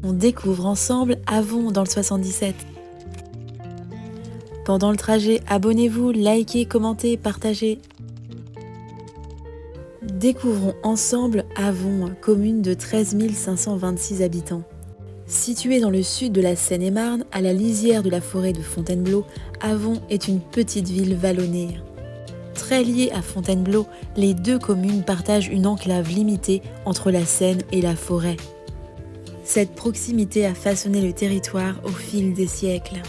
On découvre ensemble Avon dans le 77. Pendant le trajet, abonnez-vous, likez, commentez, partagez. Découvrons ensemble Avon, commune de 13 526 habitants. Située dans le sud de la Seine-et-Marne, à la lisière de la forêt de Fontainebleau, Avon est une petite ville vallonnée. Très liée à Fontainebleau, les deux communes partagent une enclave limitée entre la Seine et la forêt. Cette proximité a façonné le territoire au fil des siècles.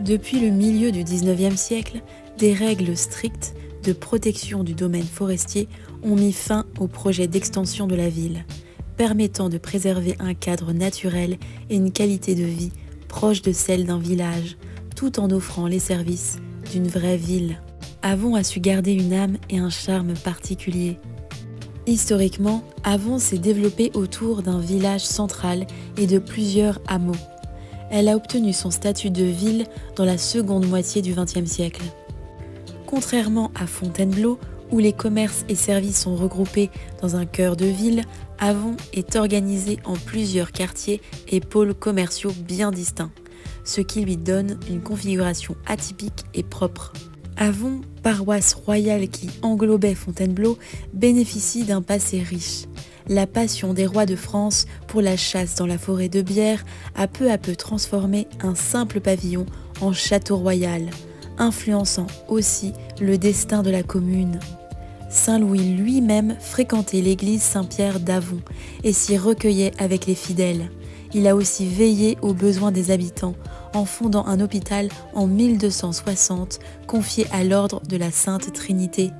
Depuis le milieu du 19e siècle, des règles strictes de protection du domaine forestier ont mis fin au projet d'extension de la ville, permettant de préserver un cadre naturel et une qualité de vie proche de celle d'un village, tout en offrant les services d'une vraie ville. Avon a su garder une âme et un charme particuliers. Historiquement, Avon s'est développée autour d'un village central et de plusieurs hameaux. Elle a obtenu son statut de ville dans la seconde moitié du XXe siècle. Contrairement à Fontainebleau, où les commerces et services sont regroupés dans un cœur de ville, Avon est organisé en plusieurs quartiers et pôles commerciaux bien distincts, ce qui lui donne une configuration atypique et propre. Avon, paroisse royale qui englobait Fontainebleau, bénéficie d'un passé riche. La passion des rois de France pour la chasse dans la forêt de Bière a peu à peu transformé un simple pavillon en château royal, influençant aussi le destin de la commune. Saint-Louis lui-même fréquentait l'église Saint-Pierre d'Avon et s'y recueillait avec les fidèles. Il a aussi veillé aux besoins des habitants en fondant un hôpital en 1260 confié à l'ordre de la Sainte Trinité.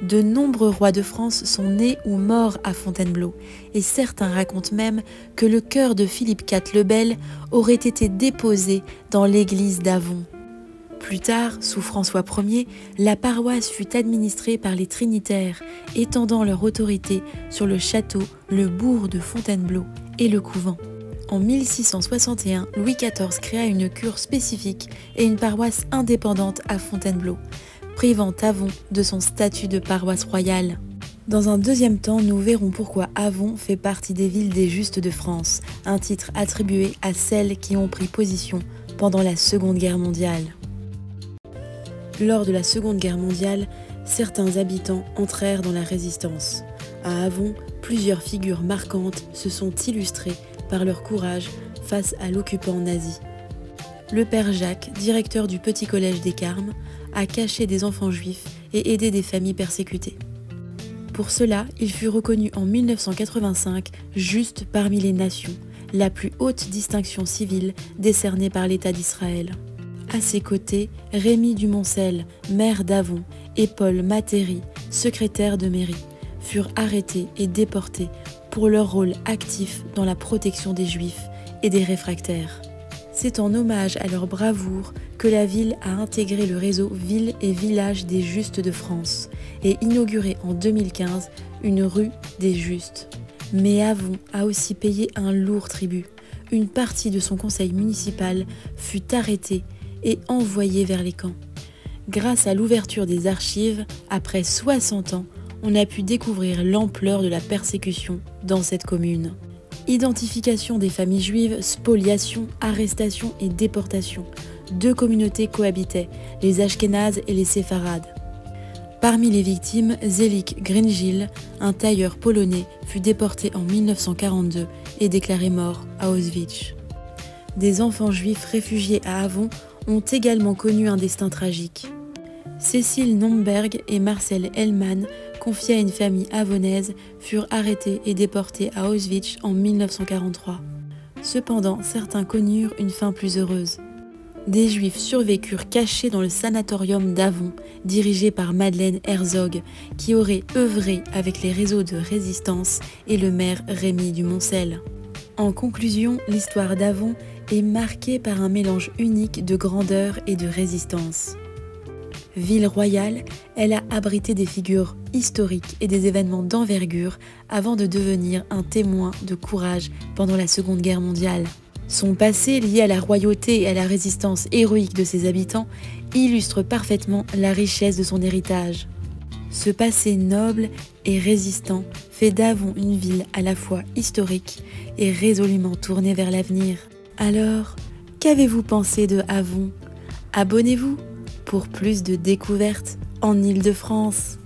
De nombreux rois de France sont nés ou morts à Fontainebleau et certains racontent même que le cœur de Philippe IV le Bel aurait été déposé dans l'église d'Avon. Plus tard, sous François Ier, la paroisse fut administrée par les Trinitaires, étendant leur autorité sur le château, le bourg de Fontainebleau et le couvent. En 1661, Louis XIV créa une cure spécifique et une paroisse indépendante à Fontainebleau, privant Avon de son statut de paroisse royale. Dans un deuxième temps, nous verrons pourquoi Avon fait partie des villes des Justes de France, un titre attribué à celles qui ont pris position pendant la Seconde Guerre mondiale. Lors de la Seconde Guerre mondiale, certains habitants entrèrent dans la résistance. À Avon, plusieurs figures marquantes se sont illustrées par leur courage face à l'occupant nazi. Le père Jacques, directeur du petit collège des Carmes, a caché des enfants juifs et aidé des familles persécutées. Pour cela, il fut reconnu en 1985 juste parmi les nations, la plus haute distinction civile décernée par l'État d'Israël. À ses côtés, Rémy Dumoncel, maire d'Avon, et Paul Matteri, secrétaire de mairie, furent arrêtés et déportés pour leur rôle actif dans la protection des Juifs et des réfractaires. C'est en hommage à leur bravoure que la ville a intégré le réseau Villes et Villages des Justes de France et inauguré en 2015 une rue des Justes. Mais Avon a aussi payé un lourd tribut. Une partie de son conseil municipal fut arrêtée et envoyée vers les camps. Grâce à l'ouverture des archives, après 60 ans, on a pu découvrir l'ampleur de la persécution dans cette commune. Identification des familles juives, spoliation, arrestation et déportation. Deux communautés cohabitaient, les Ashkénazes et les Séfarades. Parmi les victimes, Zelik Gringil, un tailleur polonais, fut déporté en 1942 et déclaré mort à Auschwitz. Des enfants juifs réfugiés à Avon ont également connu un destin tragique. Cécile Nomberg et Marcel Hellmann, confiés à une famille avonaise, furent arrêtés et déportés à Auschwitz en 1943. Cependant, certains connurent une fin plus heureuse. Des Juifs survécurent cachés dans le sanatorium d'Avon, dirigé par Madeleine Herzog, qui aurait œuvré avec les réseaux de résistance et le maire Rémy Dumoncel. En conclusion, l'histoire d'Avon est marquée par un mélange unique de grandeur et de résistance. Ville royale, elle a abrité des figures historiques et des événements d'envergure avant de devenir un témoin de courage pendant la Seconde Guerre mondiale. Son passé lié à la royauté et à la résistance héroïque de ses habitants illustre parfaitement la richesse de son héritage. Ce passé noble et résistant fait d'Avon une ville à la fois historique et résolument tournée vers l'avenir. Alors, qu'avez-vous pensé de Avon ? Abonnez-vous pour plus de découvertes en Île-de-France.